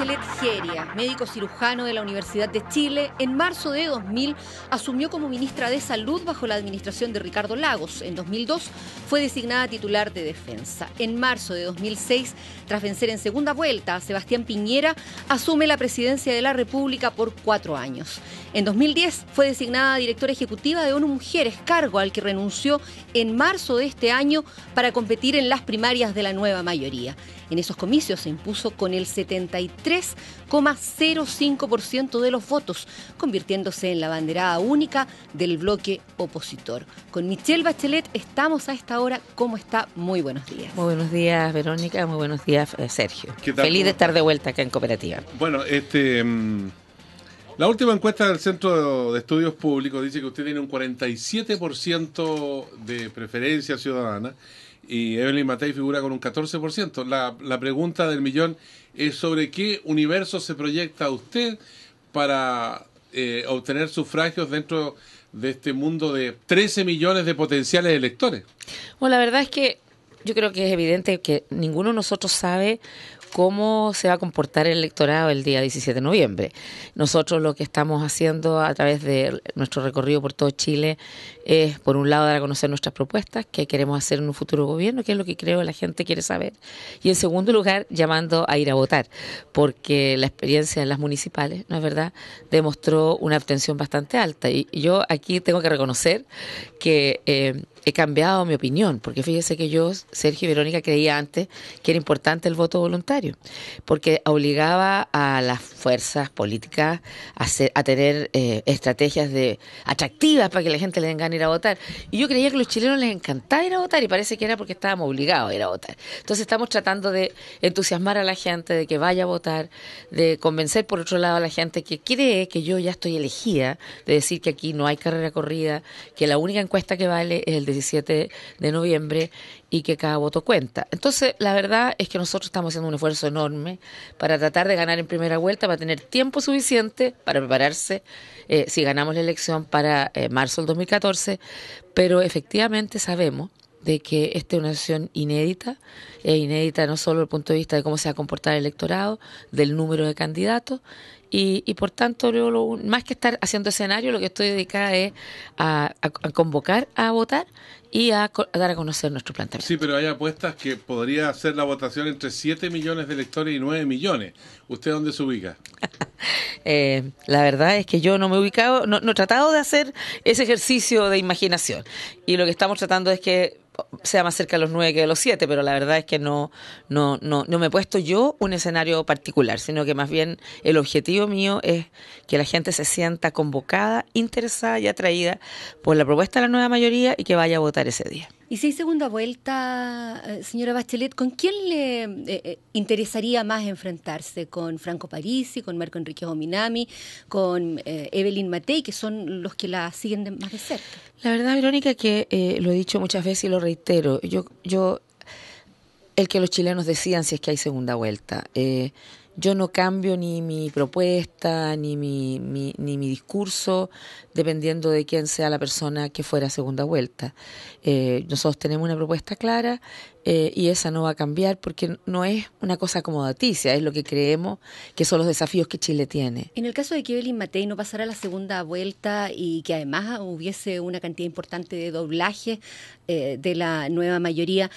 Bachelet Geria, médico cirujano de la Universidad de Chile, en marzo de 2000 asumió como ministra de Salud bajo la administración de Ricardo Lagos. En 2002 fue designada titular de Defensa. En marzo de 2006, tras vencer en segunda vuelta a Sebastián Piñera, asume la presidencia de la República por 4 años. En 2010 fue designada directora ejecutiva de ONU Mujeres, cargo al que renunció en marzo de este año para competir en las primarias de la nueva mayoría. En esos comicios se impuso con el 73,05% de los votos, convirtiéndose en la banderada única del bloque opositor. Con Michelle Bachelet estamos a esta hora. ¿Cómo está? Muy buenos días. Muy buenos días, Verónica. Muy buenos días, Sergio. ¿Qué tal? Feliz de estar de vuelta acá en Cooperativa. Bueno, la última encuesta del Centro de Estudios Públicos dice que usted tiene un 47% de preferencia ciudadana y Evelyn Matei figura con un 14%. La pregunta del millón es sobre qué universo se proyecta usted para obtener sufragios dentro de este mundo de 13 millones de potenciales electores. Bueno, la verdad es que yo creo que es evidente que ninguno de nosotros sabe cómo se va a comportar el electorado el día 17 de noviembre. Nosotros lo que estamos haciendo a través de nuestro recorrido por todo Chile es, por un lado, dar a conocer nuestras propuestas, qué queremos hacer en un futuro gobierno, qué es lo que creo la gente quiere saber. Y en segundo lugar, llamando a ir a votar, porque la experiencia en las municipales, ¿no es verdad?, demostró una abstención bastante alta. Y yo aquí tengo que reconocer que he cambiado mi opinión, porque fíjese que yo, Sergio y Verónica, creía antes que era importante el voto voluntario, porque obligaba a las fuerzas políticas a tener estrategias atractivas para que la gente le den ganas de ir a votar. Y yo creía que a los chilenos les encantaba ir a votar, y parece que era porque estábamos obligados a ir a votar. Entonces estamos tratando de entusiasmar a la gente, de que vaya a votar, de convencer por otro lado a la gente que cree que yo ya estoy elegida, de decir que aquí no hay carrera corrida, que la única encuesta que vale es el 17 de noviembre y que cada voto cuenta. Entonces, la verdad es que nosotros estamos haciendo un esfuerzo enorme para tratar de ganar en primera vuelta, para tener tiempo suficiente para prepararse si ganamos la elección para marzo del 2014, pero efectivamente sabemos de que esta es una sesión inédita no solo desde el punto de vista de cómo se va a comportar el electorado, del número de candidatos, y por tanto, más que estar haciendo escenario, lo que estoy dedicada es a convocar a votar y a dar a conocer nuestro planteamiento. Sí, pero hay apuestas que podría hacer la votación entre 7 millones de electores y 9 millones. ¿Usted dónde se ubica? La verdad es que yo no me he ubicado, no he tratado de hacer ese ejercicio de imaginación. Y lo que estamos tratando es que sea más cerca de los 9 que de los 7, pero la verdad es que no me he puesto yo un escenario particular, sino que más bien el objetivo mío es que la gente se sienta convocada, interesada y atraída por la propuesta de la nueva mayoría y que vaya a votar ese día. Y si hay segunda vuelta, señora Bachelet, ¿con quién le interesaría más enfrentarse? ¿Con Franco Parisi, con Marco Enrique Ominami, con Evelyn Matei, que son los que la siguen más de cerca? La verdad, Verónica, que lo he dicho muchas veces y lo reitero. El que los chilenos decidan si es que hay segunda vuelta. Yo no cambio ni mi propuesta, ni mi discurso, dependiendo de quién sea la persona que fuera a segunda vuelta. Nosotros tenemos una propuesta clara y esa no va a cambiar porque no es una cosa acomodaticia, es lo que creemos que son los desafíos que Chile tiene. En el caso de que Evelyn Matei no pasara la segunda vuelta y que además hubiese una cantidad importante de doblaje de la nueva mayoría,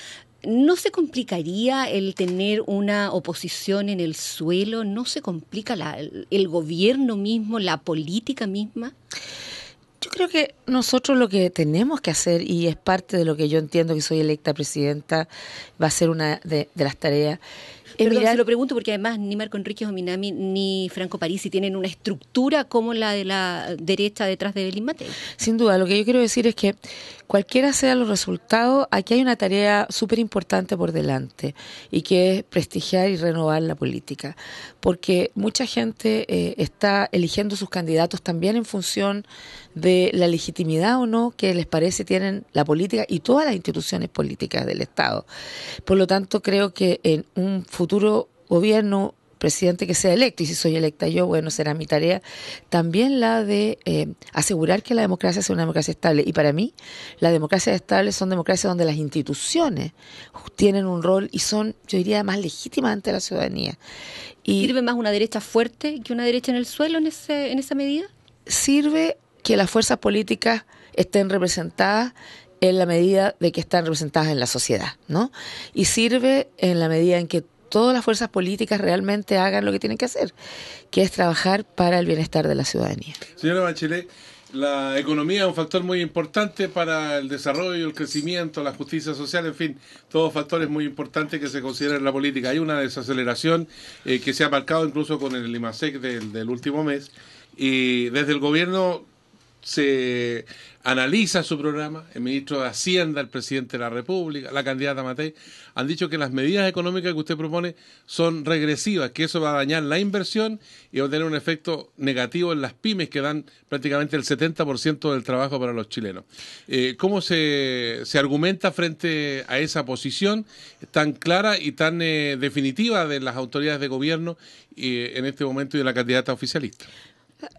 ¿no se complicaría el tener una oposición en el suelo? ¿No se complica el gobierno mismo, la política misma? Yo creo que nosotros lo que tenemos que hacer, y es parte de lo que yo entiendo que soy electa presidenta, va a ser una de las tareas. Perdón, se lo pregunto porque además ni Marco Enrique Ominami ni Franco Parisi tienen una estructura como la de la derecha detrás de Evelyn Matei. Sin duda, lo que yo quiero decir es que cualquiera sean los resultados, aquí hay una tarea súper importante por delante y que es prestigiar y renovar la política, porque mucha gente está eligiendo sus candidatos también en función de la legitimidad o no que les parece tienen la política y todas las instituciones políticas del Estado. Por lo tanto, creo que en un futuro gobierno presidente que sea electo, y si soy electa yo, bueno, será mi tarea, también la de asegurar que la democracia sea una democracia estable. Y para mí, las democracias estables son democracias donde las instituciones tienen un rol y son, yo diría, más legítimas ante la ciudadanía. Y ¿sirve más una derecha fuerte que una derecha en el suelo en esa medida? Sirve que las fuerzas políticas estén representadas en la medida de que están representadas en la sociedad, ¿no? Y sirve en la medida en que todas las fuerzas políticas realmente hagan lo que tienen que hacer, que es trabajar para el bienestar de la ciudadanía. Señora Bachelet, la economía es un factor muy importante para el desarrollo, el crecimiento, la justicia social, en fin, todos factores muy importantes que se consideran en la política. Hay una desaceleración que se ha marcado incluso con el IMASEC del último mes, y desde el gobierno se analiza su programa. El ministro de Hacienda, el presidente de la República, la candidata Matei, han dicho que las medidas económicas que usted propone son regresivas, que eso va a dañar la inversión y va a tener un efecto negativo en las pymes, que dan prácticamente el 70% del trabajo para los chilenos. ¿Cómo se argumenta frente a esa posición tan clara y tan definitiva de las autoridades de gobierno en este momento y de la candidata oficialista?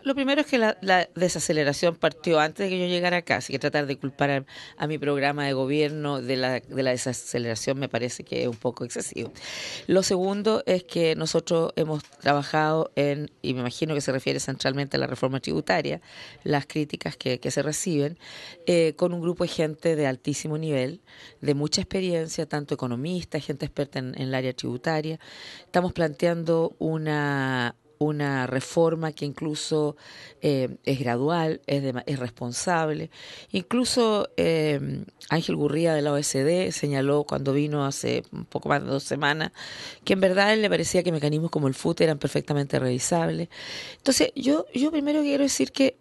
Lo primero es que la desaceleración partió antes de que yo llegara acá, así que tratar de culpar a mi programa de gobierno de la desaceleración me parece que es un poco excesivo. Lo segundo es que nosotros hemos trabajado y me imagino que se refiere centralmente a la reforma tributaria, las críticas que se reciben, con un grupo de gente de altísimo nivel, de mucha experiencia, tanto economistas, gente experta en el área tributaria. Estamos planteando una reforma que incluso es gradual, es responsable. Incluso Ángel Gurría de la OECD señaló cuando vino hace un poco más de 2 semanas que en verdad a él le parecía que mecanismos como el FUT eran perfectamente revisables. Entonces yo primero quiero decir que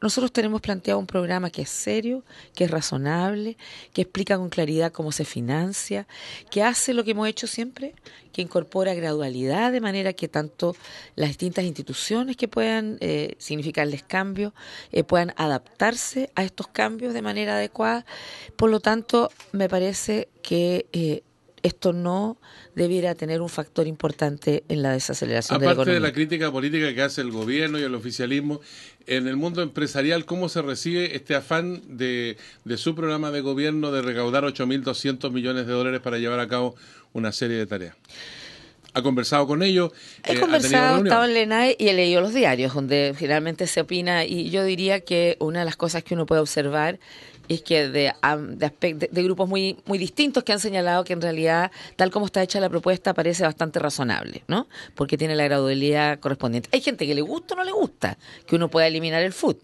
nosotros tenemos planteado un programa que es serio, que es razonable, que explica con claridad cómo se financia, que hace lo que hemos hecho siempre, que incorpora gradualidad de manera que tanto las distintas instituciones que puedan significarles cambios puedan adaptarse a estos cambios de manera adecuada. Por lo tanto, me parece que esto no debiera tener un factor importante en la desaceleración de la economía. Aparte de la crítica política que hace el gobierno y el oficialismo, en el mundo empresarial, ¿cómo se recibe este afán de su programa de gobierno de recaudar 8.200 millones de dólares para llevar a cabo una serie de tareas? ¿Ha conversado con ellos? He conversado, he estado en la ENAE y he leído los diarios donde finalmente se opina, y yo diría que una de las cosas que uno puede observar es que de grupos muy distintos que han señalado que en realidad, tal como está hecha la propuesta, parece bastante razonable, ¿no? Porque tiene la gradualidad correspondiente. Hay gente que le gusta o no le gusta que uno pueda eliminar el FUT.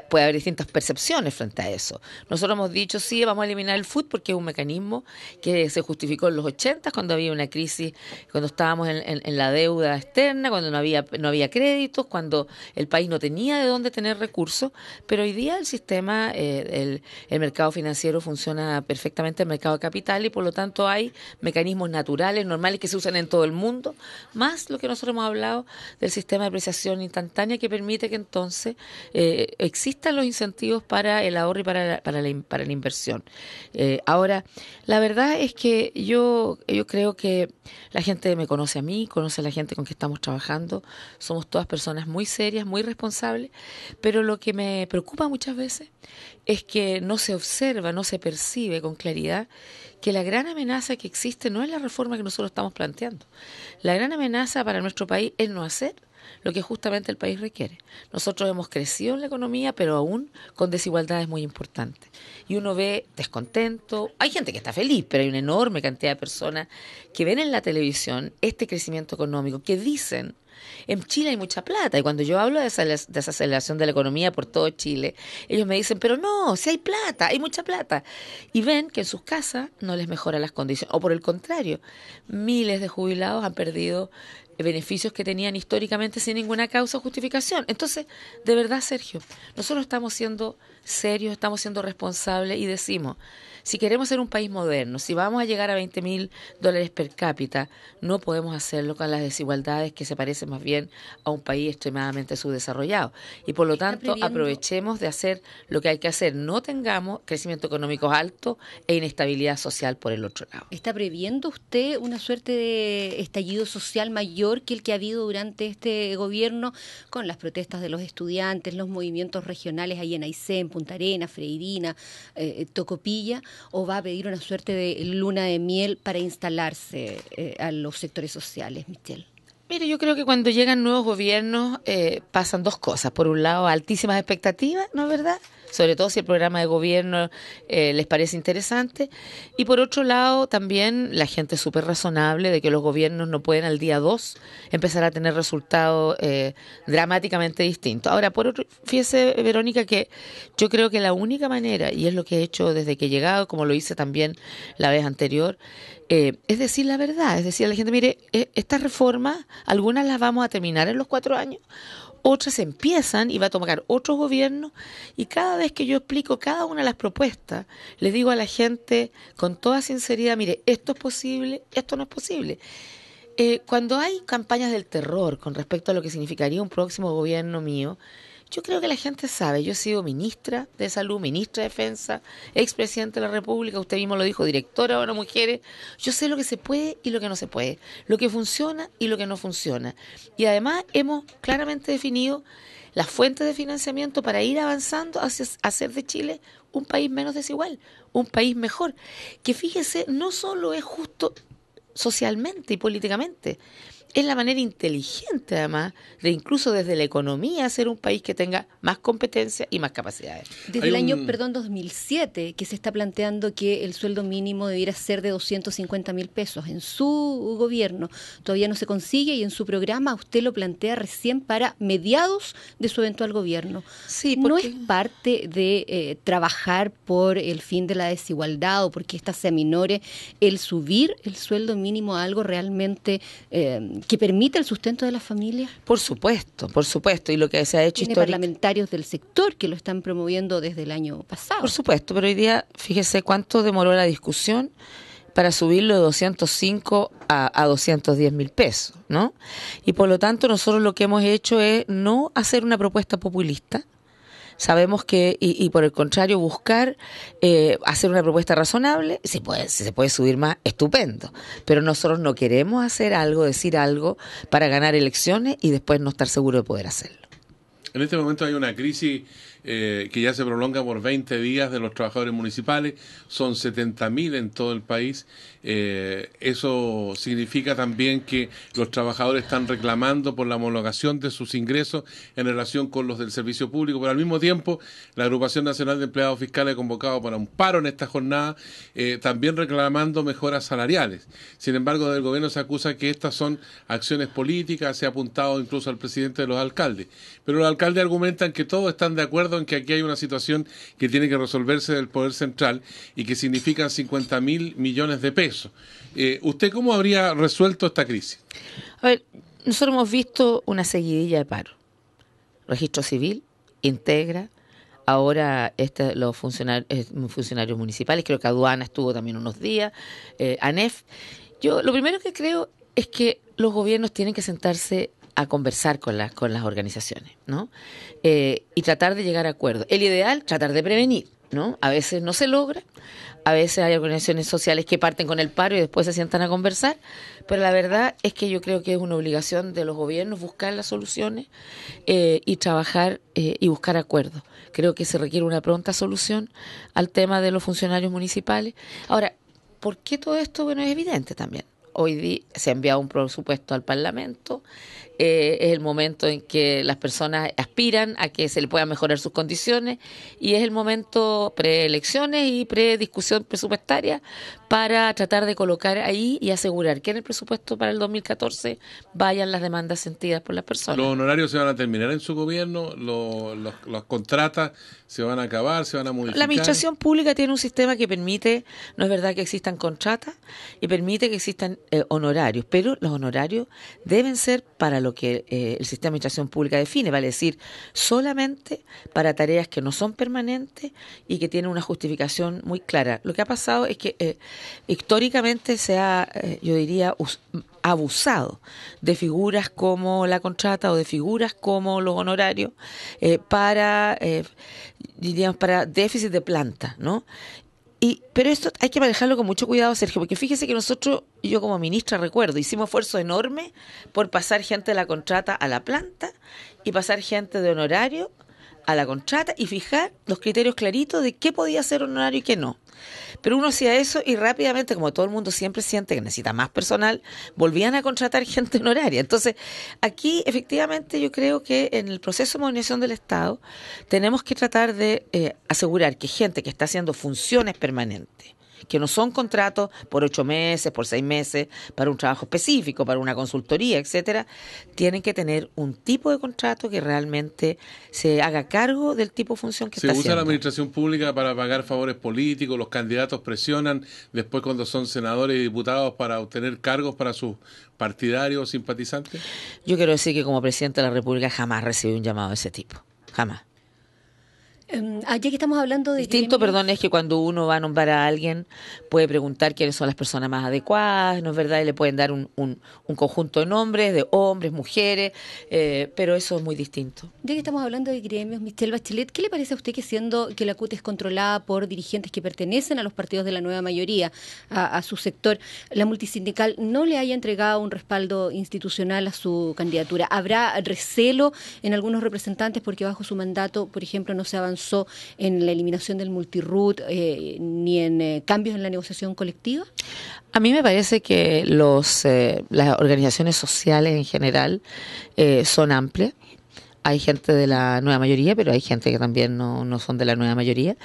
Puede haber distintas percepciones frente a eso. Nosotros hemos dicho, sí, vamos a eliminar el FUT porque es un mecanismo que se justificó en los 80 cuando había una crisis, cuando estábamos en la deuda externa, cuando no había créditos, cuando el país no tenía de dónde tener recursos, pero hoy día el sistema, el mercado financiero funciona perfectamente, el mercado de capital, y por lo tanto hay mecanismos naturales, normales, que se usan en todo el mundo, más lo que nosotros hemos hablado del sistema de apreciación instantánea que permite que entonces existan los incentivos para el ahorro y para la inversión. Ahora, la verdad es que yo creo que la gente me conoce a mí, conoce a la gente con que estamos trabajando, somos todas personas muy serias, muy responsables, pero lo que me preocupa muchas veces es que no se observa, no se percibe con claridad que la gran amenaza que existe no es la reforma que nosotros estamos planteando. La gran amenaza para nuestro país es no hacer lo que justamente el país requiere. Nosotros hemos crecido en la economía, pero aún con desigualdades muy importantes. Y uno ve descontento. Hay gente que está feliz, pero hay una enorme cantidad de personas que ven en la televisión este crecimiento económico, que dicen, en Chile hay mucha plata. Y cuando yo hablo de esa desaceleración de la economía por todo Chile, ellos me dicen, pero no, si hay plata, hay mucha plata. Y ven que en sus casas no les mejora las condiciones. O por el contrario, miles de jubilados han perdido beneficios que tenían históricamente sin ninguna causa o justificación. Entonces, de verdad, Sergio, nosotros estamos siendo serios, estamos siendo responsables y decimos, si queremos ser un país moderno, si vamos a llegar a $20.000 per cápita, no podemos hacerlo con las desigualdades que se parecen más bien a un país extremadamente subdesarrollado. Y por lo tanto, aprovechemos de hacer lo que hay que hacer. No tengamos crecimiento económico alto e inestabilidad social por el otro lado. ¿Está previendo usted una suerte de estallido social mayor que el que ha habido durante este gobierno, con las protestas de los estudiantes, los movimientos regionales ahí en Aysén, Punta Arenas, Freirina, Tocopilla, o va a pedir una suerte de luna de miel para instalarse a los sectores sociales, Michelle? Mire, yo creo que cuando llegan nuevos gobiernos pasan dos cosas. Por un lado, altísimas expectativas, ¿no es verdad? Sobre todo si el programa de gobierno les parece interesante. Y por otro lado, también la gente es súper razonable de que los gobiernos no pueden al día 2 empezar a tener resultados dramáticamente distintos. Ahora, por otro, fíjese, Verónica, que yo creo que la única manera, y es lo que he hecho desde que he llegado, como lo hice también la vez anterior, es decir la verdad, es decir a la gente, mire, estas reformas, algunas las vamos a terminar en los 4 años, otras empiezan y va a tomar otros gobiernos, y cada vez que yo explico cada una de las propuestas, les digo a la gente con toda sinceridad, mire, esto es posible, esto no es posible. Cuando hay campañas del terror con respecto a lo que significaría un próximo gobierno mío, yo creo que la gente sabe, yo he sido ministra de Salud, ministra de Defensa, expresidente de la República, usted mismo lo dijo, directora de ONU Mujeres, yo sé lo que se puede y lo que no se puede, lo que funciona y lo que no funciona. Y además hemos claramente definido las fuentes de financiamiento para ir avanzando hacia hacer de Chile un país menos desigual, un país mejor, que fíjese, no solo es justo socialmente y políticamente, es la manera inteligente, además, de incluso desde la economía hacer un país que tenga más competencia y más capacidades. Desde el año 2007, que se está planteando que el sueldo mínimo debiera ser de 250.000 pesos. En su gobierno todavía no se consigue, y en su programa usted lo plantea recién para mediados de su eventual gobierno. Sí, ¿No es parte de trabajar por el fin de la desigualdad o porque ésta se aminore el subir el sueldo mínimo a algo realmente que permita el sustento de las familias? Por supuesto, y lo que se ha hecho Tiene parlamentarios del sector que lo están promoviendo desde el año pasado. Por supuesto, pero hoy día, fíjese cuánto demoró la discusión para subirlo de 205 a 210.000 pesos, ¿no? Y por lo tanto nosotros lo que hemos hecho es no hacer una propuesta populista. Sabemos que, y por el contrario, buscar hacer una propuesta razonable. Si se puede subir más, estupendo. Pero nosotros no queremos hacer algo, decir algo para ganar elecciones y después no estar seguro de poder hacerlo. En este momento hay una crisis que ya se prolonga por 20 días de los trabajadores municipales. Son 70.000 en todo el país. Eso significa también que los trabajadores están reclamando por la homologación de sus ingresos en relación con los del servicio público, pero al mismo tiempo la Agrupación Nacional de Empleados Fiscales ha convocado para un paro en esta jornada, también reclamando mejoras salariales. Sin embargo, del gobierno se acusa que estas son acciones políticas, se ha apuntado incluso al presidente de los alcaldes, pero los alcaldes argumentan que todos están de acuerdo en que aquí hay una situación que tiene que resolverse del Poder Central y que significan 50.000 millones de pesos. ¿Usted cómo habría resuelto esta crisis? A ver, nosotros hemos visto una seguidilla de paro. Registro Civil, Integra, ahora los funcionarios municipales, creo que Aduana estuvo también unos días, ANEF. Yo lo primero que creo es que los gobiernos tienen que sentarse a conversar con las organizaciones, ¿no? Y tratar de llegar a acuerdos. El ideal, tratar de prevenir, ¿no? A veces no se logra, a veces hay organizaciones sociales que parten con el paro y después se sientan a conversar, pero la verdad es que yo creo que es una obligación de los gobiernos buscar las soluciones y trabajar y buscar acuerdos. Creo que se requiere una pronta solución al tema de los funcionarios municipales. Ahora, ¿por qué todo esto? Bueno, es evidente también. Hoy día se ha enviado un presupuesto al Parlamento, es el momento en que las personas aspiran a que se le puedan mejorar sus condiciones y es el momento preelecciones y prediscusión presupuestaria para tratar de colocar ahí y asegurar que en el presupuesto para el 2014 vayan las demandas sentidas por las personas. ¿Los honorarios se van a terminar en su gobierno? ¿Los contratas se van a acabar, se van a modificar? La administración pública tiene un sistema que permite, no es verdad que existan contratas y permite que existan honorarios, pero los honorarios deben ser para lo que el sistema de administración pública define, vale decir, solamente para tareas que no son permanentes y que tienen una justificación muy clara. Lo que ha pasado es que históricamente se ha, yo diría, abusado de figuras como la contrata o de figuras como los honorarios diríamos, para déficit de planta, ¿no? Pero esto hay que manejarlo con mucho cuidado, Sergio, porque fíjese que nosotros, yo como ministra recuerdo, hicimos esfuerzo enorme por pasar gente de la contrata a la planta y pasar gente de honorario a la contrata y fijar los criterios claritos de qué podía ser honorario y qué no. Pero uno hacía eso y rápidamente, como todo el mundo siempre siente que necesita más personal, volvían a contratar gente honoraria. Entonces, aquí efectivamente yo creo que en el proceso de modernización del Estado tenemos que tratar de asegurar que gente que está haciendo funciones permanentes, que no son contratos por 8 meses, por 6 meses, para un trabajo específico, para una consultoría, etcétera, tienen que tener un tipo de contrato que realmente se haga cargo del tipo de función que está haciendo. Se usa la administración pública para pagar favores políticos, los candidatos presionan después cuando son senadores y diputados para obtener cargos para sus partidarios o simpatizantes. Yo quiero decir que como presidente de la República jamás recibí un llamado de ese tipo, jamás. Ya que estamos hablando de... Distinto, perdón, es que cuando uno va a nombrar a alguien puede preguntar quiénes son las personas más adecuadas, ¿no es verdad? Y le pueden dar un conjunto de nombres, de hombres, mujeres, pero eso es muy distinto. Ya que estamos hablando de gremios, Michelle Bachelet, ¿qué le parece a usted que siendo que la CUT es controlada por dirigentes que pertenecen a los partidos de la nueva mayoría, a su sector, la multisindical no le haya entregado un respaldo institucional a su candidatura? ¿Habrá recelo en algunos representantes porque bajo su mandato, por ejemplo, no se avanzó en la eliminación del multirut ni en cambios en la negociación colectiva? A mí me parece que las organizaciones sociales en general son amplias. Hay gente de la nueva mayoría, pero hay gente que también no son de la nueva mayoría.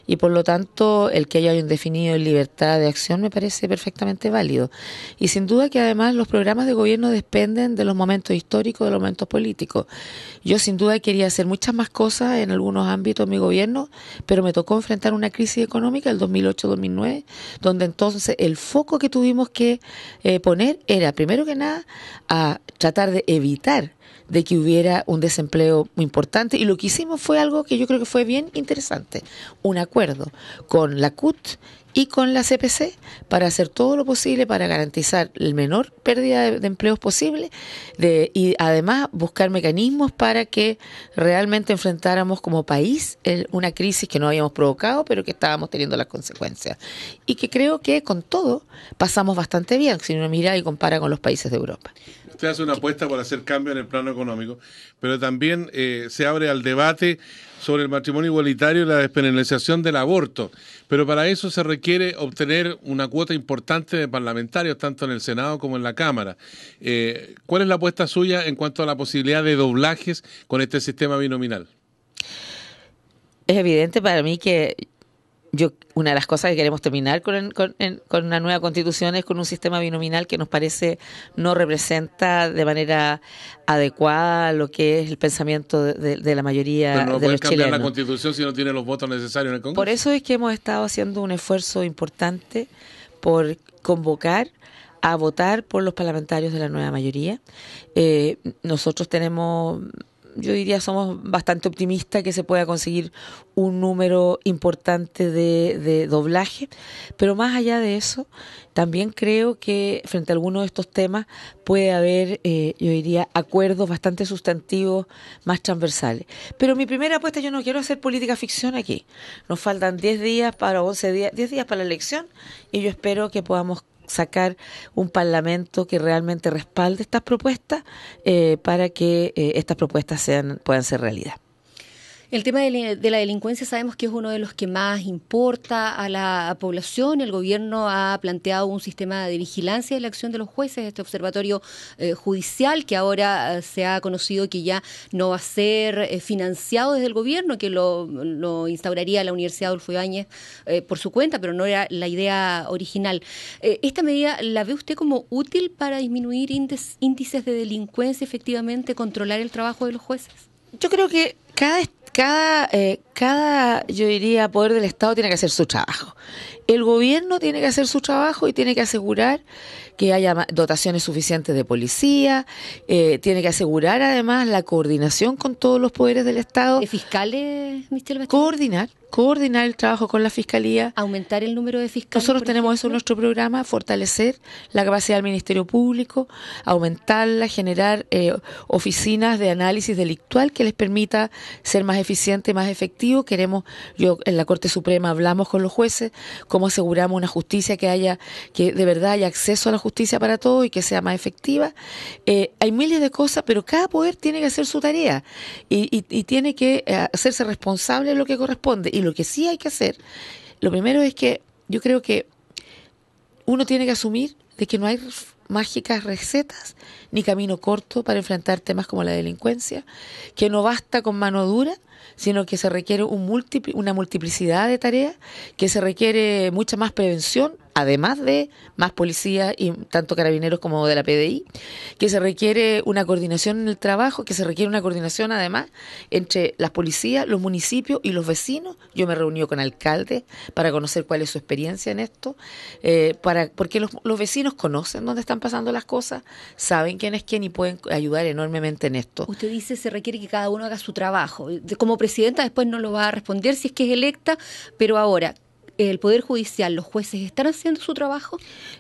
Y por lo tanto, el que haya definido libertad de acción me parece perfectamente válido. Y sin duda que además los programas de gobierno dependen de los momentos históricos, de los momentos políticos. Yo sin duda quería hacer muchas más cosas en algunos ámbitos de mi gobierno, pero me tocó enfrentar una crisis económica el 2008-2009, donde entonces el foco que tuvimos que poner era, primero que nada, a tratar de evitar de que hubiera un desempleo muy importante, y lo que hicimos fue algo que yo creo que fue bien interesante, un acuerdo con la CUT y con la CPC para hacer todo lo posible para garantizar el menor pérdida de empleos posible y además buscar mecanismos para que realmente enfrentáramos como país una crisis que no habíamos provocado pero que estábamos teniendo las consecuencias y que creo que con todo pasamos bastante bien si uno mira y compara con los países de Europa. Usted hace una apuesta por hacer cambio en el plano económico, pero también se abre al debate sobre el matrimonio igualitario y la despenalización del aborto. Pero para eso se requiere obtener una cuota importante de parlamentarios, tanto en el Senado como en la Cámara. ¿Cuál es la apuesta suya en cuanto a la posibilidad de doblajes con este sistema binominal? Es evidente para mí que una de las cosas que queremos terminar con una nueva constitución es con un sistema binominal que nos parece no representa de manera adecuada lo que es el pensamiento de la mayoría de los chilenos. Pero no puede cambiar la constitución si no tiene los votos necesarios en el Congreso. Por eso es que hemos estado haciendo un esfuerzo importante por convocar a votar por los parlamentarios de la nueva mayoría. Nosotros tenemos... Yo diría somos bastante optimistas que se pueda conseguir un número importante de doblaje, pero más allá de eso, también creo que frente a algunos de estos temas puede haber, yo diría, acuerdos bastante sustantivos, más transversales. Pero mi primera apuesta, yo no quiero hacer política ficción aquí. Nos faltan 10 días para 11 días, 10 días para la elección y yo espero que podamos sacar un parlamento que realmente respalde estas propuestas para que estas propuestas puedan ser realidad. El tema de la delincuencia sabemos que es uno de los que más importa a la población. El gobierno ha planteado un sistema de vigilancia de la acción de los jueces, este observatorio judicial que ahora se ha conocido que ya no va a ser financiado desde el gobierno, que lo instauraría la Universidad Adolfo Ibáñez por su cuenta, pero no era la idea original. ¿Esta medida la ve usted como útil para disminuir índices de delincuencia, efectivamente controlar el trabajo de los jueces? Yo creo que cada yo diría, poder del Estado tiene que hacer su trabajo. El gobierno tiene que hacer su trabajo y tiene que asegurar que haya dotaciones suficientes de policía, tiene que asegurar además la coordinación con todos los poderes del Estado. ¿De fiscales, Michelle Bachelet? Coordinar el trabajo con la Fiscalía. ¿Aumentar el número de fiscales? Nosotros tenemos eso en nuestro programa, fortalecer la capacidad del Ministerio Público, aumentarla, generar oficinas de análisis delictual que les permita ser más eficiente, más efectivo. En la Corte Suprema hablamos con los jueces, cómo aseguramos una justicia que de verdad haya acceso a la justicia para todos y que sea más efectiva. Hay miles de cosas, pero cada poder tiene que hacer su tarea y tiene que hacerse responsable de lo que corresponde. Y lo que sí hay que hacer, lo primero es que yo creo que uno tiene que asumir de que no hay mágicas recetas ni camino corto para enfrentar temas como la delincuencia, que no basta con mano dura, sino que se requiere una multiplicidad de tareas, que se requiere mucha más prevención, además de más policía y tanto carabineros como de la PDI, que se requiere una coordinación en el trabajo, que se requiere una coordinación además entre las policías, los municipios y los vecinos. Yo me reuní con alcaldes para conocer cuál es su experiencia en esto, porque los vecinos conocen dónde están pasando las cosas, saben quién es quién y pueden ayudar enormemente en esto. Usted dice se requiere que cada uno haga su trabajo. Como presidenta después no lo va a responder si es que es electa, pero ahora, ¿el Poder Judicial, los jueces están haciendo su trabajo?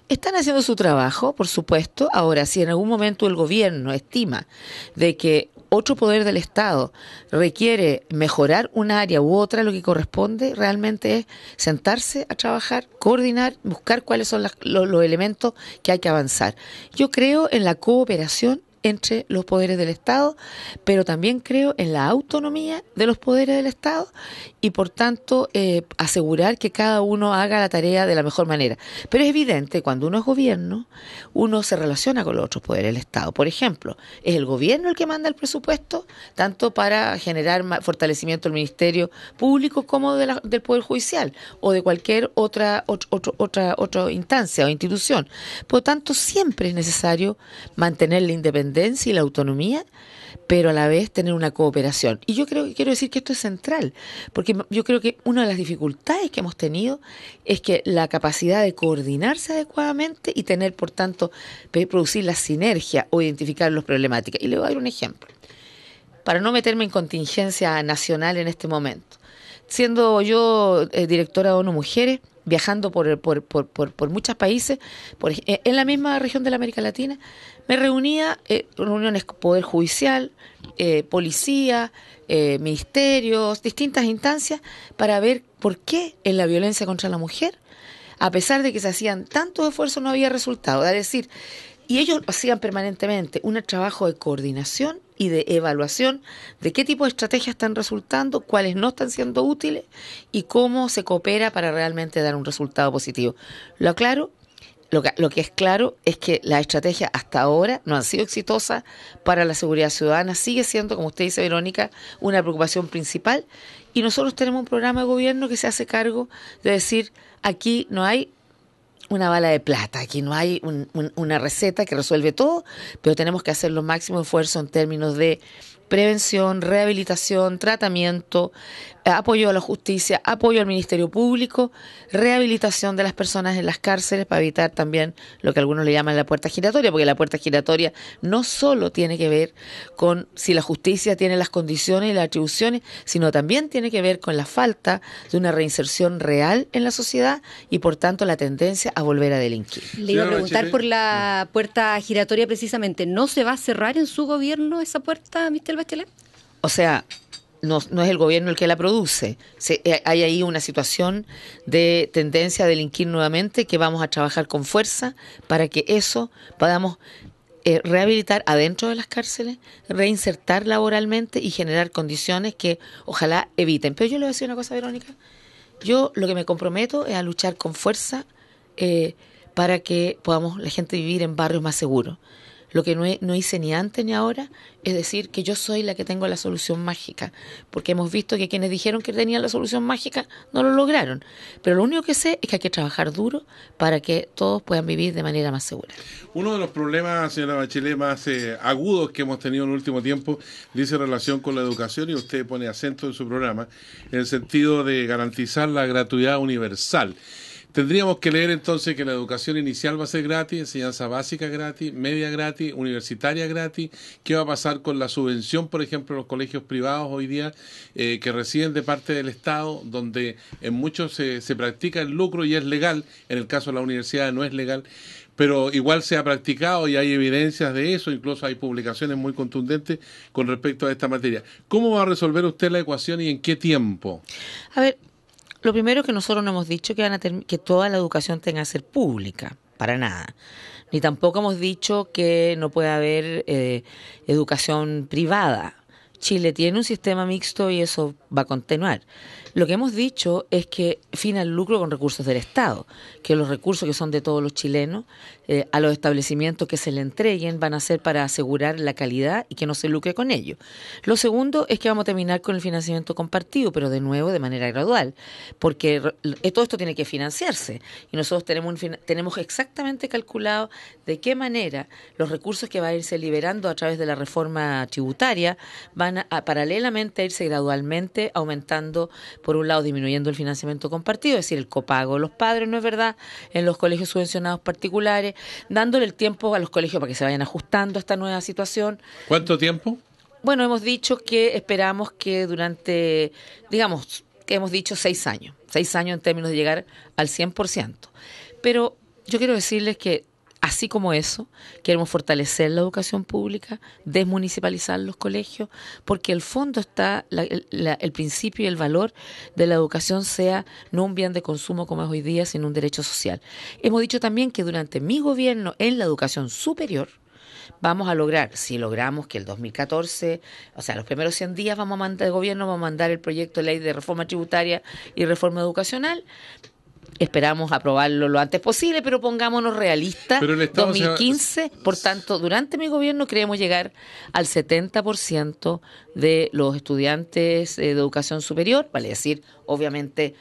Están haciendo su trabajo, por supuesto. Ahora, si en algún momento el gobierno estima de que otro poder del Estado requiere mejorar un área u otra, lo que corresponde realmente es sentarse a trabajar, coordinar, buscar cuáles son los elementos que hay que avanzar. Yo creo en la cooperación entre los poderes del Estado, pero también creo en la autonomía de los poderes del Estado y por tanto asegurar que cada uno haga la tarea de la mejor manera. Pero es evidente, cuando uno es gobierno, uno se relaciona con los otros poderes del Estado. Por ejemplo, es el gobierno el que manda el presupuesto, tanto para generar fortalecimiento del Ministerio Público como del Poder Judicial o de cualquier otra instancia o institución. Por lo tanto, siempre es necesario mantener la independencia y la autonomía, pero a la vez tener una cooperación. Y yo quiero decir que esto es central, porque yo creo que una de las dificultades que hemos tenido es que la capacidad de coordinarse adecuadamente y tener, por tanto, producir la sinergia o identificar las problemáticas. Y le voy a dar un ejemplo, para no meterme en contingencia nacional en este momento. Siendo yo directora de ONU Mujeres, viajando por muchos países, en la misma región de la América Latina, me reunía reuniones con Poder Judicial, policía, ministerios, distintas instancias, para ver por qué en la violencia contra la mujer, a pesar de que se hacían tantos esfuerzos, no había resultado. Es decir, y ellos hacían permanentemente un trabajo de coordinación y de evaluación de qué tipo de estrategias están resultando, cuáles no están siendo útiles y cómo se coopera para realmente dar un resultado positivo. Lo que es claro es que las estrategias hasta ahora no han sido exitosas para la seguridad ciudadana. Sigue siendo, como usted dice, Verónica, una preocupación principal. Y nosotros tenemos un programa de gobierno que se hace cargo de decir, aquí no hay una bala de plata, aquí no hay una receta que resuelve todo, pero tenemos que hacer los máximos esfuerzos en términos de prevención, rehabilitación, tratamiento, apoyo a la justicia, apoyo al Ministerio Público, rehabilitación de las personas en las cárceles para evitar también lo que algunos le llaman la puerta giratoria, porque la puerta giratoria no solo tiene que ver con si la justicia tiene las condiciones y las atribuciones, sino también tiene que ver con la falta de una reinserción real en la sociedad y por tanto la tendencia a volver a delinquir. Le iba a preguntar por la puerta giratoria precisamente. ¿No se va a cerrar en su gobierno esa puerta, Michelle Bachelet? O sea, no es el gobierno el que la produce. Hay ahí una situación de tendencia a delinquir nuevamente que vamos a trabajar con fuerza para que eso podamos rehabilitar adentro de las cárceles, reinsertar laboralmente y generar condiciones que ojalá eviten. Pero yo le voy a decir una cosa, Verónica. Yo lo que me comprometo es a luchar con fuerza para que podamos la gente vivir en barrios más seguros. Lo que no hice ni antes ni ahora es decir que yo soy la que tengo la solución mágica, porque hemos visto que quienes dijeron que tenían la solución mágica no lo lograron. Pero lo único que sé es que hay que trabajar duro para que todos puedan vivir de manera más segura. Uno de los problemas, señora Bachelet, más agudos que hemos tenido en el último tiempo dice relación con la educación, y usted pone acento en su programa en el sentido de garantizar la gratuidad universal. Tendríamos que leer entonces que la educación inicial va a ser gratis, enseñanza básica gratis, media gratis, universitaria gratis. ¿Qué va a pasar con la subvención, por ejemplo, en los colegios privados hoy día que reciben de parte del Estado, donde en muchos se practica el lucro y es legal, en el caso de la universidad no es legal, pero igual se ha practicado y hay evidencias de eso, incluso hay publicaciones muy contundentes con respecto a esta materia. ¿Cómo va a resolver usted la ecuación y en qué tiempo? A ver, lo primero que nosotros no hemos dicho que toda la educación tenga que ser pública, para nada. Ni tampoco hemos dicho que no pueda haber educación privada. Chile tiene un sistema mixto y eso va a continuar. Lo que hemos dicho es que fin al lucro con recursos del Estado, que los recursos que son de todos los chilenos, a los establecimientos que se le entreguen van a ser para asegurar la calidad y que no se lucre con ello. Lo segundo es que vamos a terminar con el financiamiento compartido, pero de nuevo de manera gradual, porque todo esto tiene que financiarse y nosotros tenemos exactamente calculado de qué manera los recursos que va a irse liberando a través de la reforma tributaria van a paralelamente a irse gradualmente aumentando. Por un lado, disminuyendo el financiamiento compartido, es decir, el copago de los padres, ¿no es verdad?, en los colegios subvencionados particulares, dándole el tiempo a los colegios para que se vayan ajustando a esta nueva situación. ¿Cuánto tiempo? Bueno, hemos dicho que esperamos que durante, digamos, que hemos dicho 6 años. 6 años en términos de llegar al 100%. Pero yo quiero decirles que así como eso, queremos fortalecer la educación pública, desmunicipalizar los colegios, porque el fondo está, el principio y el valor de la educación sea no un bien de consumo como es hoy día, sino un derecho social. Hemos dicho también que durante mi gobierno en la educación superior, vamos a lograr, si logramos que el 2014, o sea, los primeros 100 días vamos a mandar, el gobierno va a mandar el proyecto de ley de reforma tributaria y reforma educacional. Esperamos aprobarlo lo antes posible, pero pongámonos realistas. Pero el Estado 2015, por tanto, durante mi gobierno queremos llegar al 70% de los estudiantes de educación superior, vale decir, obviamente,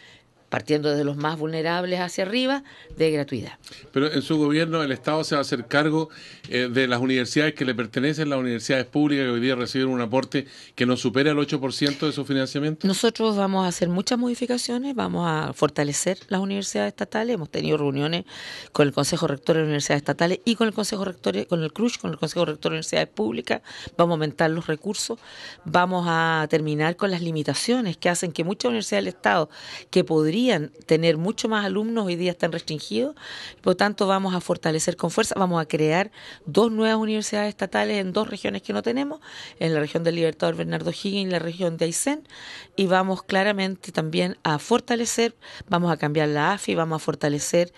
partiendo desde los más vulnerables hacia arriba, de gratuidad. Pero en su gobierno el Estado se va a hacer cargo de las universidades que le pertenecen, las universidades públicas que hoy día reciben un aporte que no supera el 8% de su financiamiento. Nosotros vamos a hacer muchas modificaciones, vamos a fortalecer las universidades estatales. Hemos tenido reuniones con el Consejo Rector de las Universidades Estatales y con el Consejo Rector, con el CRUSH, con el Consejo Rector de Universidades Públicas. Vamos a aumentar los recursos, vamos a terminar con las limitaciones que hacen que muchas universidades del Estado que podrían tener mucho más alumnos hoy día están restringidos, por lo tanto vamos a fortalecer con fuerza, vamos a crear 2 nuevas universidades estatales en 2 regiones que no tenemos, en la región del Libertador Bernardo Higgins y la región de Aysén, y vamos claramente también a fortalecer, vamos a cambiar la AFI, vamos a fortalecer,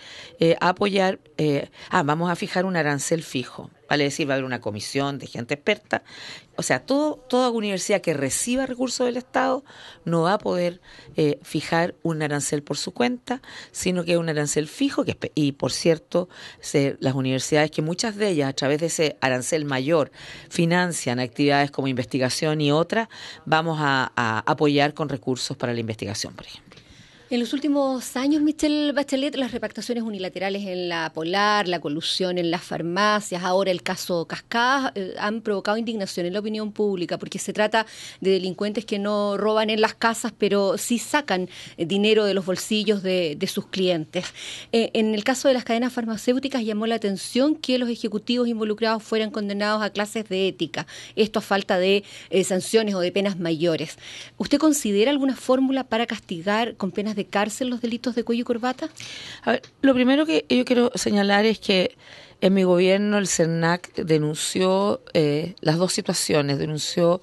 a apoyar, vamos a fijar un arancel fijo. Vale decir, va a haber una comisión de gente experta. O sea, toda universidad que reciba recursos del Estado no va a poder fijar un arancel por su cuenta, sino que es un arancel fijo. Y por cierto, las universidades que muchas de ellas, a través de ese arancel mayor, financian actividades como investigación y otras, vamos a apoyar con recursos para la investigación, por ejemplo. En los últimos años, Michelle Bachelet, las repactaciones unilaterales en la Polar, la colusión en las farmacias, ahora el caso Cascada, han provocado indignación en la opinión pública porque se trata de delincuentes que no roban en las casas, pero sí sacan dinero de los bolsillos de sus clientes. En el caso de las cadenas farmacéuticas llamó la atención que los ejecutivos involucrados fueran condenados a clases de ética, esto a falta de sanciones o de penas mayores. ¿Usted considera alguna fórmula para castigar con penas de cárcel los delitos de cuello y corbata? A ver, lo primero que yo quiero señalar es que en mi gobierno el CERNAC denunció las 2 situaciones, denunció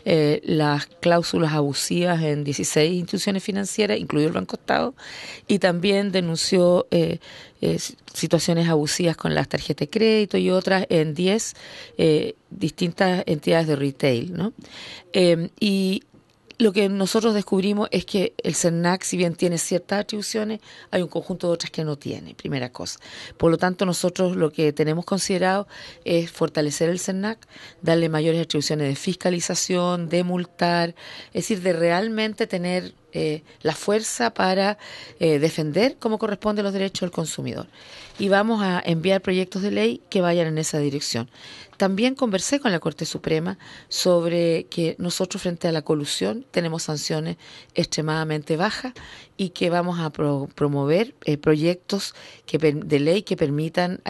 las cláusulas abusivas en 16 instituciones financieras, incluido el Banco Estado, y también denunció situaciones abusivas con las tarjetas de crédito y otras en 10 distintas entidades de retail, ¿no? Y lo que nosotros descubrimos es que el CERNAC, si bien tiene ciertas atribuciones, hay un conjunto de otras que no tiene, primera cosa. Por lo tanto, nosotros lo que tenemos considerado es fortalecer el CERNAC, darle mayores atribuciones de fiscalización, de multar, es decir, de realmente tener la fuerza para defender como corresponde los derechos del consumidor. Y vamos a enviar proyectos de ley que vayan en esa dirección. También conversé con la Corte Suprema sobre que nosotros frente a la colusión tenemos sanciones extremadamente bajas y que vamos a promover proyectos de ley que permitan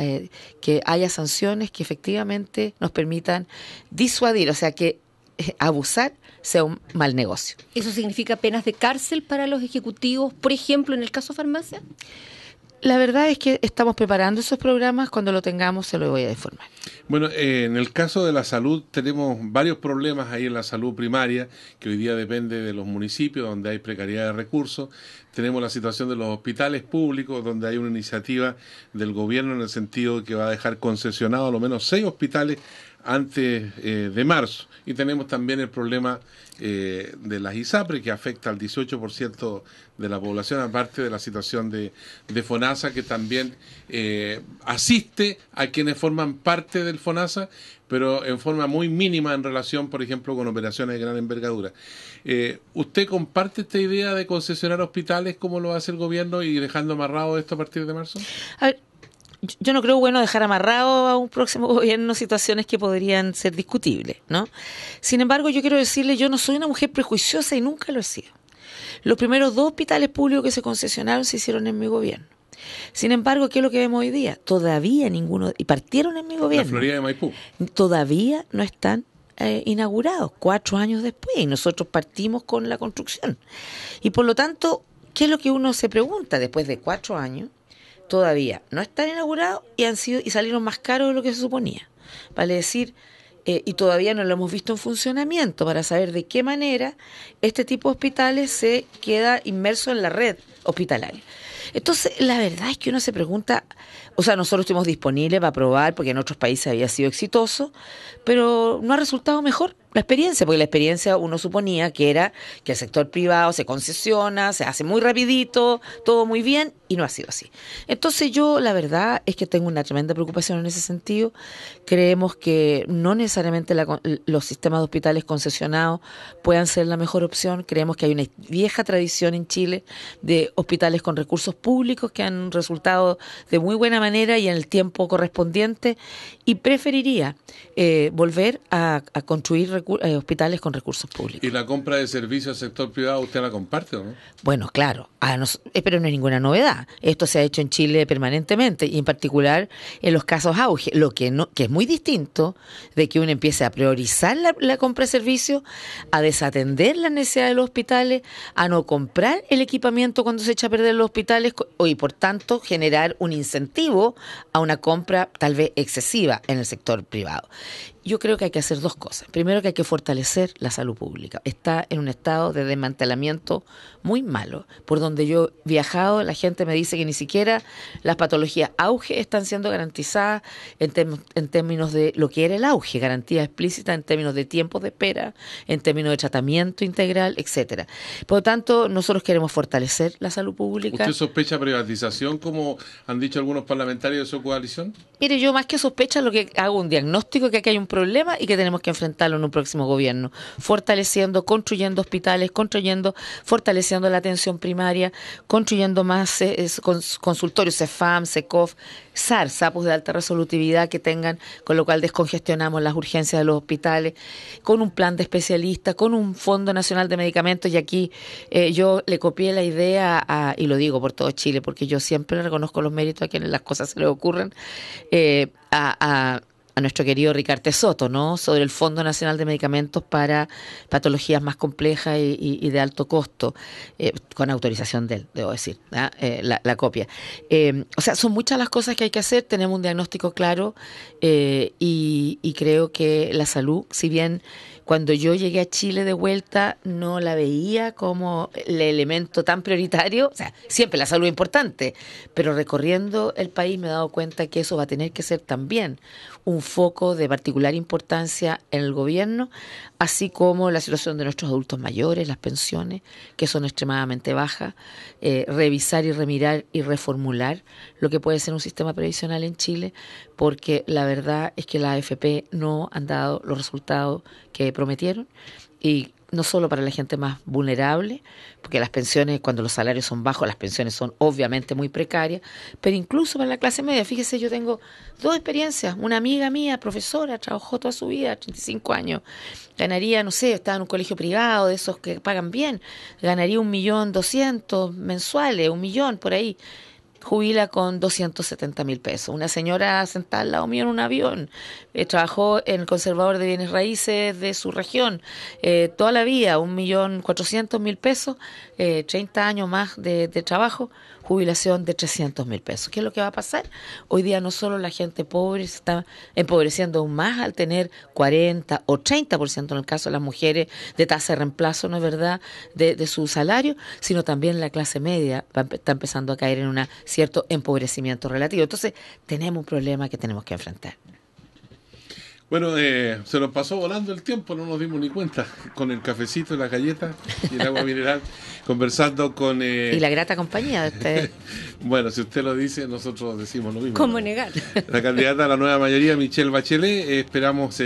que haya sanciones que efectivamente nos permitan disuadir, o sea que abusar sea un mal negocio. ¿Eso significa penas de cárcel para los ejecutivos, por ejemplo, en el caso farmacia? La verdad es que estamos preparando esos programas. Cuando lo tengamos se lo voy a informar. Bueno, en el caso de la salud tenemos varios problemas ahí en la salud primaria, que hoy día depende de los municipios donde hay precariedad de recursos. Tenemos la situación de los hospitales públicos, donde hay una iniciativa del gobierno en el sentido de que va a dejar concesionados a lo menos 6 hospitales antes de marzo. Y tenemos también el problema de las ISAPRE, que afecta al 18% de la población, aparte de la situación de FONASA, que también asiste a quienes forman parte del FONASA, pero en forma muy mínima en relación, por ejemplo, con operaciones de gran envergadura. ¿Usted comparte esta idea de concesionar hospitales como lo hace el gobierno y dejando amarrado esto a partir de marzo? A ver, yo no creo bueno dejar amarrado a un próximo gobierno situaciones que podrían ser discutibles, ¿no? Sin embargo, yo quiero decirle, yo no soy una mujer prejuiciosa y nunca lo he sido. Los primeros 2 hospitales públicos que se concesionaron se hicieron en mi gobierno. Sin embargo, ¿qué es lo que vemos hoy día? Todavía ninguno, y partieron en mi gobierno. La Florida de Maipú. Todavía no están inaugurados, 4 años después, y nosotros partimos con la construcción. Y por lo tanto, ¿qué es lo que uno se pregunta después de 4 años? Todavía no están inaugurados y salieron más caros de lo que se suponía. Vale decir, y todavía no lo hemos visto en funcionamiento para saber de qué manera este tipo de hospitales se queda inmerso en la red hospitalaria. Entonces, la verdad es que uno se pregunta, o sea, nosotros estuvimos disponibles para probar porque en otros países había sido exitoso, pero no ha resultado mejor la experiencia, porque la experiencia uno suponía que era que el sector privado se concesiona, se hace muy rapidito, todo muy bien, y no ha sido así. Entonces yo la verdad es que tengo una tremenda preocupación en ese sentido. Creemos que no necesariamente los sistemas de hospitales concesionados puedan ser la mejor opción. Creemos que hay una vieja tradición en Chile de hospitales con recursos públicos que han resultado de muy buena manera y en el tiempo correspondiente, y preferiría volver a construir hospitales con recursos públicos. ¿Y la compra de servicios al sector privado usted la comparte o no? Bueno, claro, pero no es ninguna novedad. Esto se ha hecho en Chile permanentemente y en particular en los casos auge, que es muy distinto de que uno empiece a priorizar la compra de servicios, a desatender las necesidades de los hospitales, a no comprar el equipamiento cuando se echa a perder los hospitales y por tanto generar un incentivo a una compra tal vez excesiva en el sector privado. Yo creo que hay que hacer 2 cosas. Primero, que hay que fortalecer la salud pública. Está en un estado de desmantelamiento muy malo. Por donde yo he viajado, la gente me dice que ni siquiera las patologías auge están siendo garantizadas en términos de lo que era el auge, garantía explícita en términos de tiempos de espera, en términos de tratamiento integral, etcétera. Por lo tanto, nosotros queremos fortalecer la salud pública. ¿Usted sospecha privatización, como han dicho algunos parlamentarios de su coalición? Mire, yo más que sospecha, lo que hago un diagnóstico que aquí hay un problema y que tenemos que enfrentarlo en un próximo gobierno, fortaleciendo, construyendo hospitales, fortaleciendo la atención primaria, construyendo más consultorios CEFAM, CECOF, SAR, SAPOS de alta resolutividad que tengan, con lo cual descongestionamos las urgencias de los hospitales, con un plan de especialistas, con un Fondo Nacional de Medicamentos, y aquí yo le copié la idea y lo digo por todo Chile, porque yo siempre le reconozco los méritos a quienes las cosas se les ocurren, a nuestro querido Ricardo Soto, ¿no? Sobre el Fondo Nacional de Medicamentos para patologías más complejas y de alto costo, con autorización de él, debo decir, la copia. O sea, son muchas las cosas que hay que hacer, tenemos un diagnóstico claro y creo que la salud, si bien cuando yo llegué a Chile de vuelta no la veía como el elemento tan prioritario, o sea, siempre la salud es importante, pero recorriendo el país me he dado cuenta que eso va a tener que ser también un foco de particular importancia en el gobierno, así como la situación de nuestros adultos mayores, las pensiones, que son extremadamente bajas, revisar y remirar y reformular lo que puede ser un sistema previsional en Chile, porque la verdad es que las AFP no han dado los resultados que prometieron, y no solo para la gente más vulnerable, porque las pensiones, cuando los salarios son bajos, las pensiones son obviamente muy precarias, pero incluso para la clase media. Fíjese, yo tengo dos experiencias. Una amiga mía, profesora, trabajó toda su vida, 35 años, ganaría, no sé, estaba en un colegio privado, de esos que pagan bien, ganaría 1.200.000 mensuales, 1.000.000 por ahí. Jubila con 270.000 pesos. Una señora sentada al lado mío en un avión, trabajó en el conservador de bienes raíces de su región, toda la vida, 1.400.000 pesos, 30 años más de trabajo, jubilación de 300.000 pesos. ¿Qué es lo que va a pasar? Hoy día no solo la gente pobre se está empobreciendo aún más al tener 40 o 30% en el caso de las mujeres de tasa de reemplazo, ¿no es verdad?, de su salario, sino también la clase media está empezando a caer en un cierto empobrecimiento relativo. Entonces, tenemos un problema que tenemos que enfrentar. Bueno, se nos pasó volando el tiempo, no nos dimos ni cuenta, con el cafecito, las galletas y el agua mineral, conversando con... Y la grata compañía de ustedes. Bueno, si usted lo dice, nosotros decimos lo mismo. ¿Cómo negar? La candidata a la nueva mayoría, Michelle Bachelet, esperamos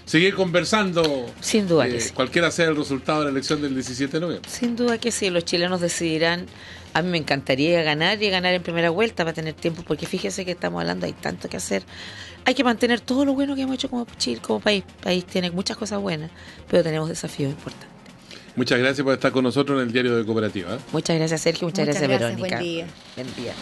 seguir conversando. Sin duda que sí. Cualquiera sea el resultado de la elección del 17 de noviembre. Sin duda que sí, los chilenos decidirán. A mí me encantaría ganar y ganar en primera vuelta para tener tiempo, porque fíjese que estamos hablando, hay tanto que hacer. Hay que mantener todo lo bueno que hemos hecho como Chile, como país. El país tiene muchas cosas buenas, pero tenemos desafíos importantes. Muchas gracias por estar con nosotros en el Diario de Cooperativa. Muchas gracias, Sergio. Muchas gracias, Verónica. Buen día. Buen día.